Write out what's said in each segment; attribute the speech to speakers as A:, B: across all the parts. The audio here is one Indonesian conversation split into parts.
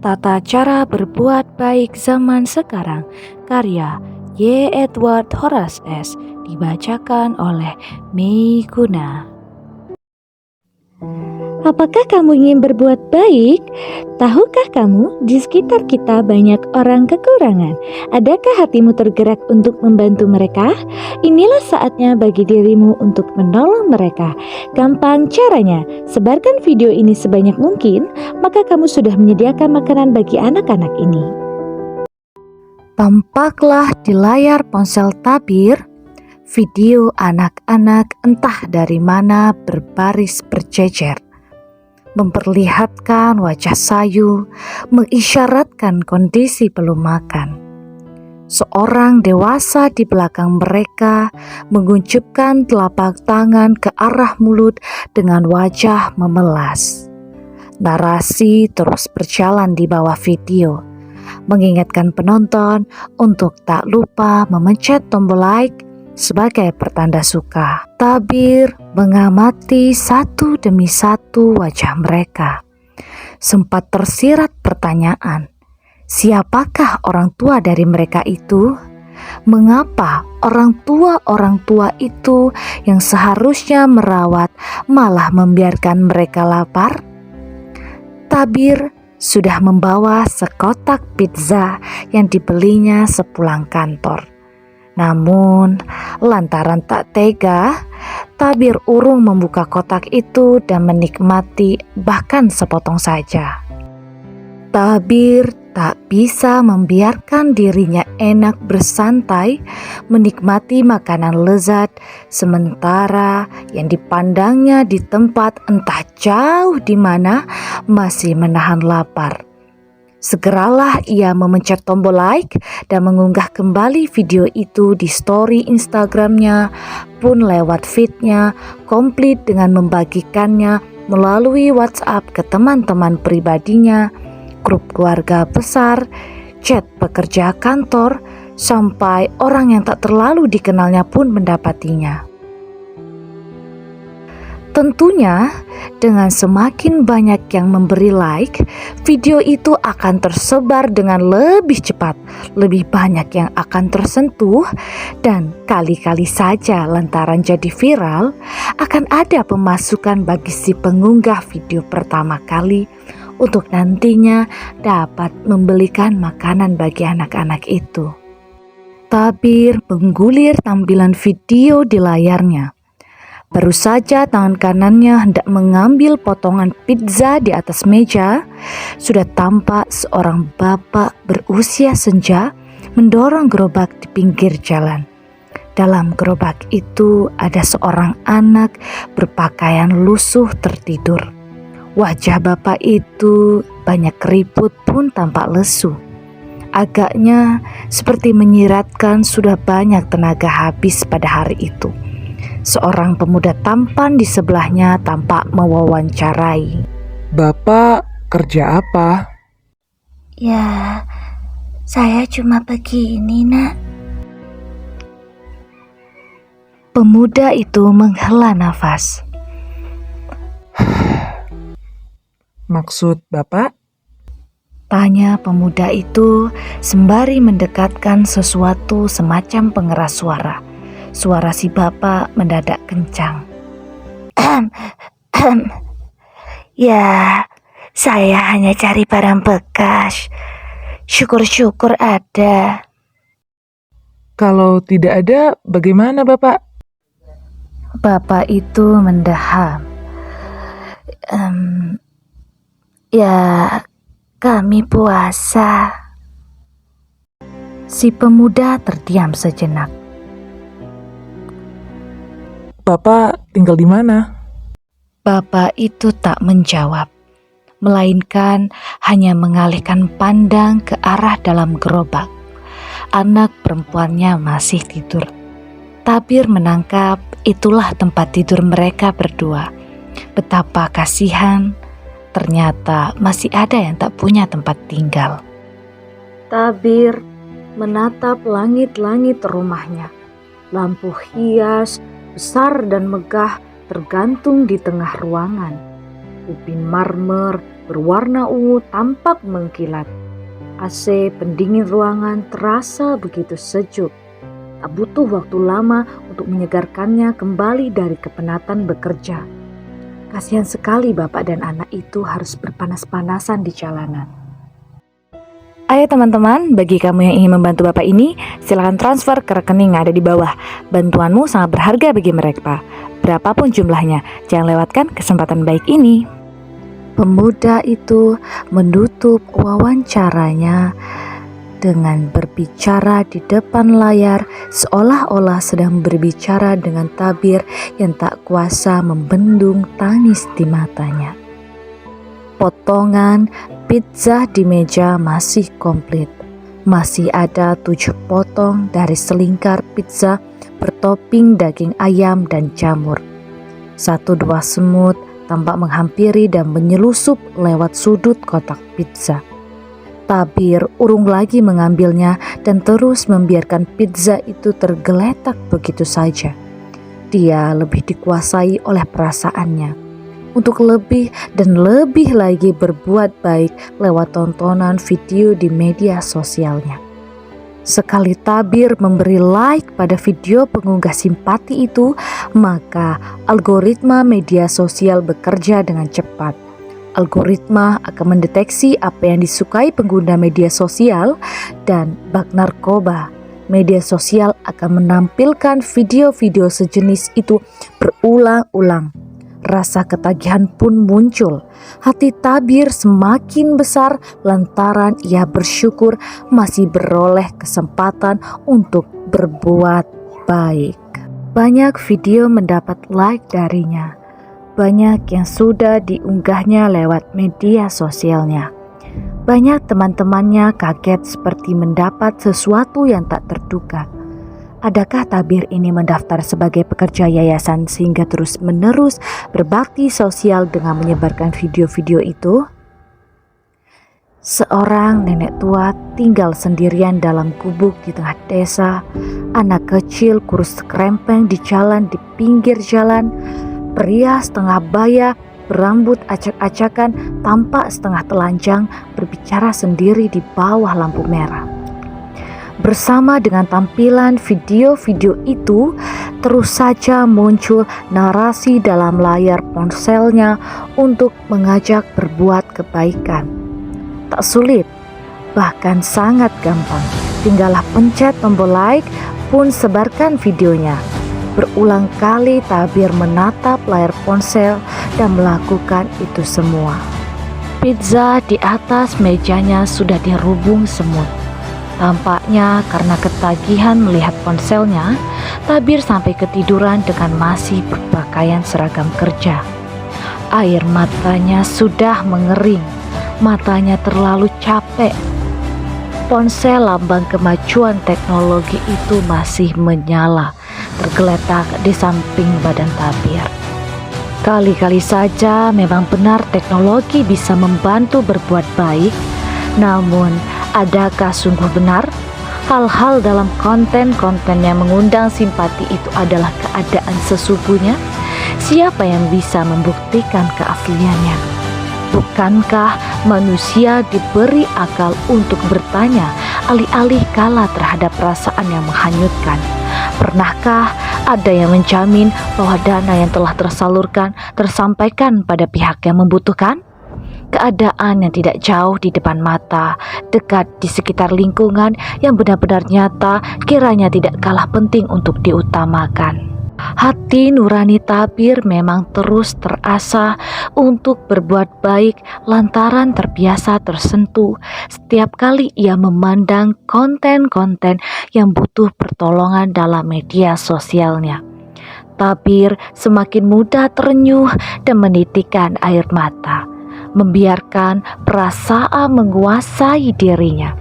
A: Tata Cara Berbuat Baik Zaman Sekarang, karya Y. Edward Horace S. Dibacakan oleh Mei Guna.
B: Apakah kamu ingin berbuat baik? Tahukah kamu, di sekitar kita banyak orang kekurangan. Adakah hatimu tergerak untuk membantu mereka? Inilah saatnya bagi dirimu untuk menolong mereka. Gampang caranya, sebarkan video ini sebanyak mungkin, maka kamu sudah menyediakan makanan bagi anak-anak ini.
A: Tampaklah di layar ponsel Tabir video anak-anak entah dari mana berbaris berjejer, memperlihatkan wajah sayu, mengisyaratkan kondisi belum makan. Seorang dewasa di belakang mereka mengunjukkan telapak tangan ke arah mulut dengan wajah memelas. Narasi terus berjalan di bawah video, mengingatkan penonton untuk tak lupa memencet tombol like sebagai pertanda suka. Tabir mengamati satu demi satu wajah mereka. Sempat tersirat pertanyaan, siapakah orang tua dari mereka itu? Mengapa orang tua itu yang seharusnya merawat malah membiarkan mereka lapar? Tabir sudah membawa sekotak pizza yang dibelinya sepulang kantor. Namun, lantaran tak tega, Tabir urung membuka kotak itu dan menikmati bahkan sepotong saja. Tabir tak bisa membiarkan dirinya enak bersantai menikmati makanan lezat sementara yang dipandangnya di tempat entah jauh di mana masih menahan lapar. Segeralah ia memencet tombol like dan mengunggah kembali video itu di story Instagramnya pun lewat feednya komplit dengan membagikannya melalui WhatsApp ke teman-teman pribadinya, grup keluarga besar, chat pekerja kantor, sampai orang yang tak terlalu dikenalnya pun mendapatinya. Tentunya, dengan semakin banyak yang memberi like, video itu akan tersebar dengan lebih cepat, lebih banyak yang akan tersentuh, dan kali-kali saja lantaran jadi viral, akan ada pemasukan bagi si pengunggah video pertama kali untuk nantinya dapat membelikan makanan bagi anak-anak itu. Tabir menggulir tampilan video di layarnya. Baru saja tangan kanannya hendak mengambil potongan pizza di atas meja, sudah tampak seorang bapak berusia senja mendorong gerobak di pinggir jalan. Dalam gerobak itu ada seorang anak berpakaian lusuh tertidur. Wajah bapak itu banyak keriput pun tampak lesu. Agaknya seperti menyiratkan sudah banyak tenaga habis pada hari itu. Seorang pemuda tampan di sebelahnya tampak mewawancarai.
C: Bapak kerja apa?
B: Ya, saya cuma begini, Nak.
A: Pemuda itu menghela nafas.
C: Maksud Bapak?
A: Tanya pemuda itu sembari mendekatkan sesuatu semacam pengeras suara. Suara si bapak mendadak kencang.
B: Ya, saya hanya cari barang bekas. Syukur-syukur ada.
C: Kalau tidak ada, bagaimana Bapak?
A: Bapak itu mendaham.
B: Ya, kami puasa.
A: Si pemuda terdiam sejenak.
C: Bapak tinggal di mana?
A: Bapak itu tak menjawab, melainkan hanya mengalihkan pandang ke arah dalam gerobak. Anak perempuannya masih tidur. Tabir menangkap itulah tempat tidur mereka berdua. Betapa kasihan, ternyata masih ada yang tak punya tempat tinggal. Tabir menatap langit-langit rumahnya. Lampu hias besar dan megah tergantung di tengah ruangan. Ubin marmer berwarna ungu tampak mengkilat. AC pendingin ruangan terasa begitu sejuk. Tak butuh waktu lama untuk menyegarkannya kembali dari kepenatan bekerja. Kasihan sekali bapak dan anak itu harus berpanas-panasan di jalanan. Ayo teman-teman, bagi kamu yang ingin membantu bapak ini, silakan transfer ke rekening yang ada di bawah. Bantuanmu sangat berharga bagi mereka. Berapapun jumlahnya, jangan lewatkan kesempatan baik ini. Pemuda itu menutup wawancaranya dengan berbicara di depan layar seolah-olah sedang berbicara dengan tabir yang tak kuasa membendung tangis di matanya. Potongan pizza di meja masih komplit. Masih ada 7 potong dari selingkar pizza bertopping daging ayam dan jamur. 1-2 semut tampak menghampiri dan menyelusup lewat sudut kotak pizza. Tabir urung lagi mengambilnya dan terus membiarkan pizza itu tergeletak begitu saja. Dia lebih dikuasai oleh perasaannya untuk lebih dan lebih lagi berbuat baik lewat tontonan video di media sosialnya. Sekali Tabir memberi like pada video pengunggah simpati itu, maka algoritma media sosial bekerja dengan cepat. Algoritma akan mendeteksi apa yang disukai pengguna media sosial dan bak narkoba. Media sosial akan menampilkan video-video sejenis itu berulang-ulang. Rasa ketagihan pun muncul. Hati Tabir semakin besar lantaran ia bersyukur masih beroleh kesempatan untuk berbuat baik. Banyak video mendapat like darinya. Banyak yang sudah diunggahnya lewat media sosialnya. Banyak teman-temannya kaget seperti mendapat sesuatu yang tak terduga. Adakah Tabir ini mendaftar sebagai pekerja yayasan sehingga terus-menerus berbakti sosial dengan menyebarkan video-video itu? Seorang nenek tua tinggal sendirian dalam gubuk di tengah desa. Anak kecil kurus krempeng di jalan di pinggir jalan. Pria setengah baya berambut acak-acakan tampak setengah telanjang berbicara sendiri di bawah lampu merah. Bersama dengan tampilan video-video itu, terus saja muncul narasi dalam layar ponselnya untuk mengajak berbuat kebaikan. Tak sulit, bahkan sangat gampang. Tinggallah pencet tombol like pun sebarkan videonya. Berulang kali Tabir menatap layar ponsel dan melakukan itu semua. Pizza di atas mejanya sudah dirubung semut. Tampaknya karena ketagihan melihat ponselnya, Tabir sampai ketiduran dengan masih berpakaian seragam kerja. Air matanya sudah mengering, matanya terlalu capek. Ponsel lambang kemajuan teknologi itu masih menyala, tergeletak di samping badan Tabir. Kali-kali saja memang benar teknologi bisa membantu berbuat baik, namun adakah sungguh benar hal-hal dalam konten-konten yang mengundang simpati itu adalah keadaan sesungguhnya? Siapa yang bisa membuktikan keasliannya? Bukankah manusia diberi akal untuk bertanya alih-alih kalah terhadap perasaan yang menghanyutkan? Pernahkah ada yang menjamin bahwa dana yang telah tersalurkan tersampaikan pada pihak yang membutuhkan? Keadaan yang tidak jauh di depan mata, dekat di sekitar lingkungan yang benar-benar nyata, kiranya tidak kalah penting untuk diutamakan. Hati nurani Tabir memang terus terasa untuk berbuat baik lantaran terbiasa tersentuh setiap kali ia memandang konten-konten yang butuh pertolongan dalam media sosialnya. Tabir semakin mudah terenyuh dan menitikkan air mata, membiarkan perasaan menguasai dirinya,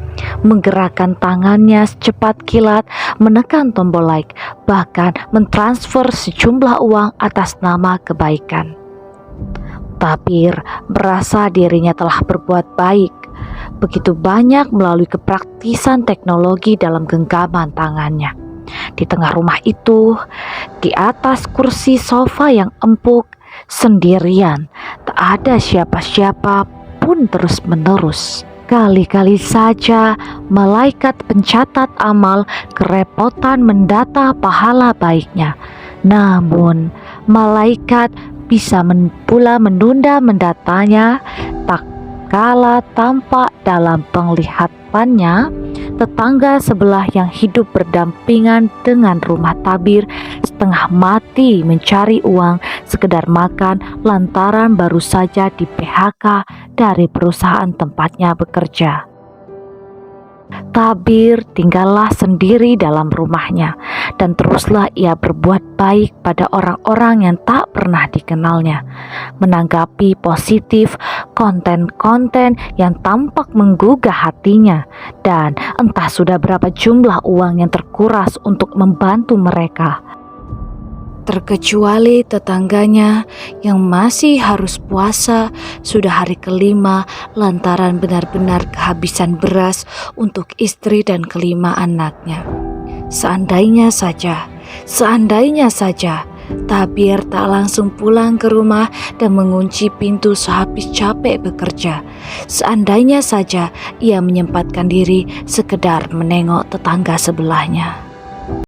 A: menggerakkan tangannya secepat kilat, menekan tombol like, bahkan mentransfer sejumlah uang atas nama kebaikan. Tabir merasa dirinya telah berbuat baik begitu banyak melalui kepraktisan teknologi dalam genggaman tangannya. Di tengah rumah itu, di atas kursi sofa yang empuk, sendirian, tak ada siapa-siapa pun terus-menerus. Kali-kali saja malaikat pencatat amal kerepotan mendata pahala baiknya. Namun, malaikat bisa pula menunda mendatanya tak kala tampak dalam penglihatannya tetangga sebelah yang hidup berdampingan dengan rumah tabir setengah mati mencari uang sekedar makan lantaran baru saja di PHK dari perusahaan tempatnya bekerja. Tabir tinggallah sendiri dalam rumahnya dan teruslah ia berbuat baik pada orang-orang yang tak pernah dikenalnya, menanggapi positif konten-konten yang tampak menggugah hatinya, dan entah sudah berapa jumlah uang yang terkuras untuk membantu mereka. Terkecuali tetangganya yang masih harus puasa sudah hari kelima lantaran benar-benar kehabisan beras untuk istri dan kelima anaknya. Seandainya saja Tabir tak langsung pulang ke rumah dan mengunci pintu sehabis capek bekerja. Seandainya saja ia menyempatkan diri sekedar menengok tetangga sebelahnya.